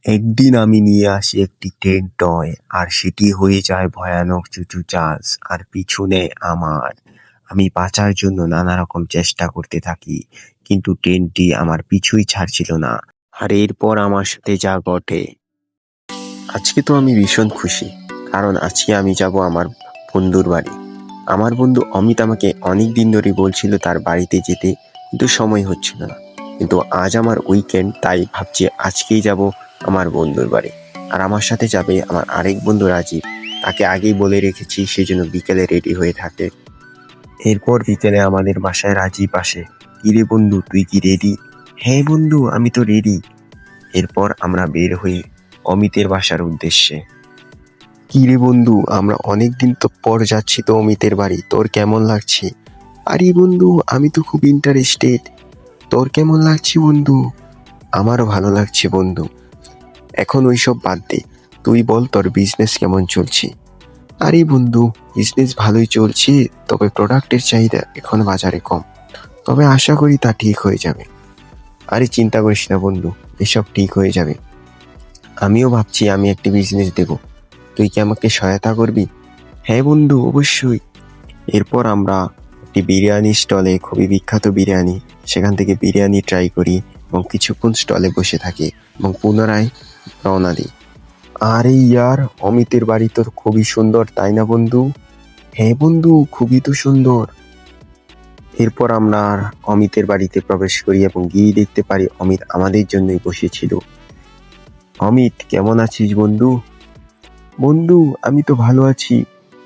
একদিন আমি নিয়ে আসি একটি ট্রেন টয় আর সেটি হয়ে যায় ভয়ানক চুচু চার্লস আর পিছনে আমি বাঁচার জন্য নানা রকম চেষ্টা করতে থাকি, কিন্তু ট্রেনটি আমার পিছুই ছাড়ছিল না। আর এরপর আমার সাথে যা ঘটে, আজকে তো আমি ভীষণ খুশি, কারণ আজকে আমি যাব আমার বন্ধুর বাড়ি। আমার বন্ধু অমিত আমাকে অনেক দিন ধরে বলছিল তার বাড়িতে যেতে, কিন্তু সময় হচ্ছিল না। কিন্তু আজ আমার উইকেন্ড, তাই ভাবছি আজকেই যাব আমার বন্ধুর বাড়ি। আর আমার সাথে যাবে আমার আরেক বন্ধু রাজীব। তাকে আগেই বলে রেখেছি, সেই জন্য বিকেলে রেডি হয়ে থাকে। এরপর বিকেলে আমাদের বাসায় রাজীব আসে। কিরে বন্ধু, তুই কি রেডি? হ্যাঁ বন্ধু, আমি তো রেডি। এরপর আমরা বের হই অমিতের বাসার উদ্দেশ্যে। কি রে বন্ধু, আমরা অনেকদিন তো পর যাচ্ছি তো অমিতের বাড়ি, তোর কেমন লাগছে? আরে বন্ধু, আমি তো খুব ইন্টারেস্টেড। তোর কেমন লাগছে বন্ধু? আমারও ভালো লাগছে বন্ধু। এখন ওইসব বাদ দে, তুই বল তোর বিজনেস কেমন চলছে? আরে বন্ধু, বিজনেস ভালোই চলছে, তবে প্রোডাক্টের চাহিদা এখন বাজারে কম। তবে আশা করি তা ঠিক হয়ে যাবে। আরে চিন্তা করিস না বন্ধু, এসব ঠিক হয়ে যাবে। আমিও ভাবছি আমি একটি বিজনেস দেব, তুই কি আমাকে সহায়তা করবি? হ্যাঁ বন্ধু, অবশ্যই। এরপর আমরা একটি বিরিয়ানি স্টলে, খুবই বিখ্যাত বিরিয়ানি, সেখান থেকে বিরিয়ানি ট্রাই করি এবং কিছুক্ষণ স্টলে বসে থাকি এবং পুনরায় রওনা দিই। আরে ইয়ার, অমিতের বাড়ি তো খুবই সুন্দর, তাই না বন্ধু? হ্যাঁ বন্ধু, খুবই তো সুন্দর। এরপর আমরা আর অমিতের বাড়িতে প্রবেশ করি এবং গিয়ে দেখতে পারি অমিত আমাদের জন্যই বসেছিল। অমিত, কেমন আছিস বন্ধু? বন্ধু, আমি তো ভালো আছি,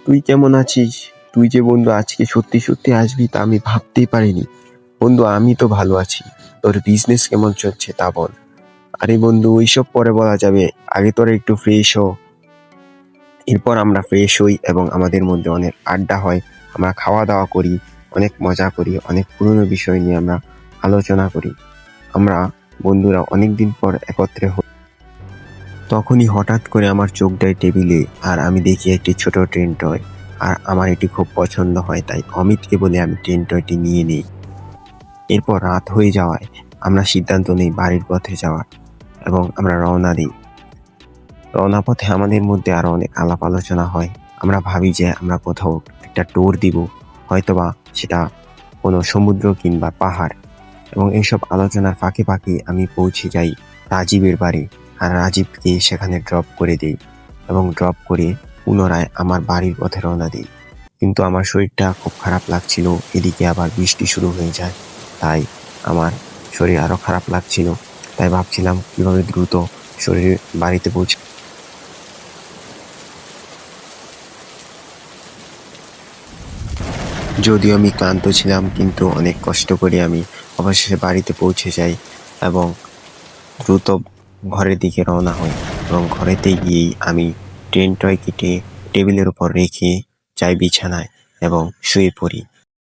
তুই কেমন আছিস? তুই যে বন্ধু আজকে সত্যি সত্যি আসবি তা আমি ভাবতেই পারিনি। বন্ধু, আমি তো ভালো আছি, তোর বিজনেস কেমন চলছে তা বল। আরে বন্ধু, ওইসব পরে বলা যাবে, আগে তোরা একটু ফ্রেশ হ। এরপর আমরা ফ্রেশ হই এবং আমাদের মধ্যে অনেক আড্ডা হয়। আমরা খাওয়া দাওয়া করি, অনেক মজা করি, অনেক পুরনো বিষয় নিয়ে আমরা আলোচনা করি। আমরা বন্ধুরা অনেকদিন পর একত্রে হই। তখনই হঠাৎ করে আমার চোখ দেয় টেবিলে, আর আমি দেখি একটি ছোট ট্রেন টয়। আর আমার এটি খুব পছন্দ হয়, তাই অমিতকে বলে আমি ট্রেন টয়টি নিয়ে নিই। এরপর রাত হয়ে যাওয়ায় আমরা সিদ্ধান্ত নিই বাড়ির পথে যাওয়ার এবং আমরা রওনা দিই। রওনা পথে আমাদের মধ্যে আরো অনেক আলাপ আলোচনা হয়। আমরা ভাবি যে আমরা কোথাও একটা ট্যুর দিব, হয়তোবা সেটা কোনো সমুদ্র কিংবা পাহাড়। এবং এইসব আলোচনার ফাঁকে ফাঁকে আমি পৌঁছে যাই রাজীবের বাড়ি, আর রাজীবকে সেখানে ড্রপ করে দিই এবং ড্রপ করে পুনরায় আমার বাড়ির পথে রওনা দিই। কিন্তু আমার শরীরটা খুব খারাপ লাগছিল, এদিকে আবার বৃষ্টি শুরু হয়ে যায়, তাই আমার শরীর আরো খারাপ লাগছিল। তাই ভাবছিলাম কিভাবে দ্রুত শরীর বাড়িতে পৌঁছে। যদিও আমি ক্লান্ত ছিলাম, কিন্তু অনেক কষ্ট করে আমি অবশেষে বাড়িতে পৌঁছে যাই এবং দ্রুত ঘরের দিকে রওনা হই। এবং ঘরেতে গিয়েই আমি ট্রেন টয় কেটে টেবিলের উপর রেখে যাই বিছানায় এবং শুয়ে পড়ি।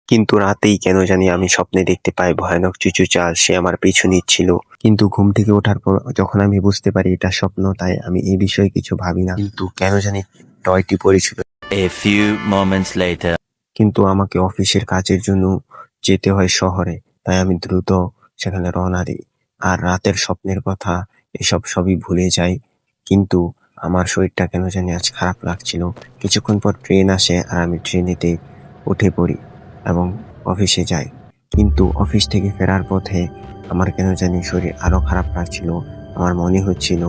কিন্তু রাতেই কেন জানি আমি স্বপ্নে দেখতে পাই ভয়ানক চুচু চাল সে আমার পিছু নিচ্ছিল। কিন্তু ঘুম থেকে ওঠার পর যখন আমি বুঝতে পারি এটা স্বপ্ন, তাই আমি এই বিষয়ে কিছু ভাবি না, কিন্তু কেন জানি টয়টি পড়েছিল। A few moments later. কিন্তু আমাকে অফিসের কাজের জন্য যেতে হয় শহরে, তাই আমি দ্রুত সেখানে রওনা দিই। আর রাতের স্বপ্নের কথা এসব সবই ভুলে যাই, কিন্তু আমার শরীরটা কেন জানি আজ খারাপ লাগছিল। কিছুক্ষণ পর ট্রেন আসে আর আমি ট্রেনেতে উঠে পড়ি এবং অফিসে যাই। কিন্তু অফিস থেকে ফেরার পথে আমার কেন জানি শরীর আরো খারাপ লাগছিল। আমার মনে হচ্ছিল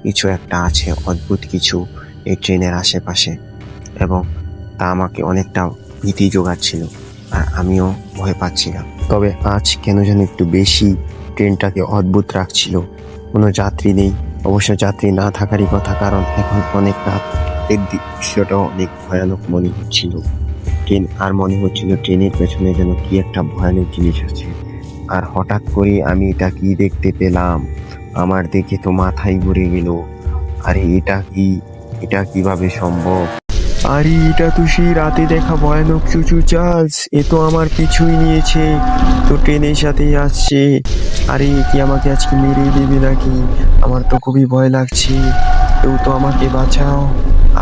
কিছু একটা আছে, অদ্ভুত কিছু এই ট্রেনের আশেপাশে, এবং তা আমাকে অনেকটা ভীতি জোগাচ্ছিল আর আমিও ভয় পাচ্ছিলাম। তবে আজ কেন যেন একটু বেশি ট্রেনটাকে অদ্ভুত রাখছিল। কোনো যাত্রী নেই, অবশ্য যাত্রী না থাকারই কথা, কারণ এখন অনেক রাত, এর দৃশ্যটাও অনেক ভয়ানক মনে হচ্ছিল। আর মনে হচ্ছিল ট্রেনের পেছনে যেন কি একটা ভয়ানক জিনিস আছে। আর হঠাৎ করে আমি এটা কি দেখতে পেলাম, আমার দেখে তো মাথায় ঘুরে গেল। আরে এটা কিভাবে সম্ভব? আরে এটা তো সেই রাতে দেখা ভয়ানক চুচু চার্লস, এ তো আমার পিছুই নিয়েছে, তো ট্রেনের সাথেই আসছে। আরে কি আমাকে আজকে মেরে দেবে নাকি? আমার তো খুবই ভয় লাগছে, কেউ তো আমাকে বাঁচাও।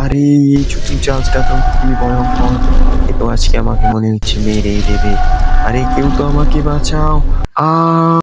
আরে এই চুচু চার্লসটা তো খুবই ভয়ঙ্কর, এ তো আজকে আমাকে মনে হচ্ছে মেরেই দেবে। আরে কেউ তো আমাকে বাঁচাও।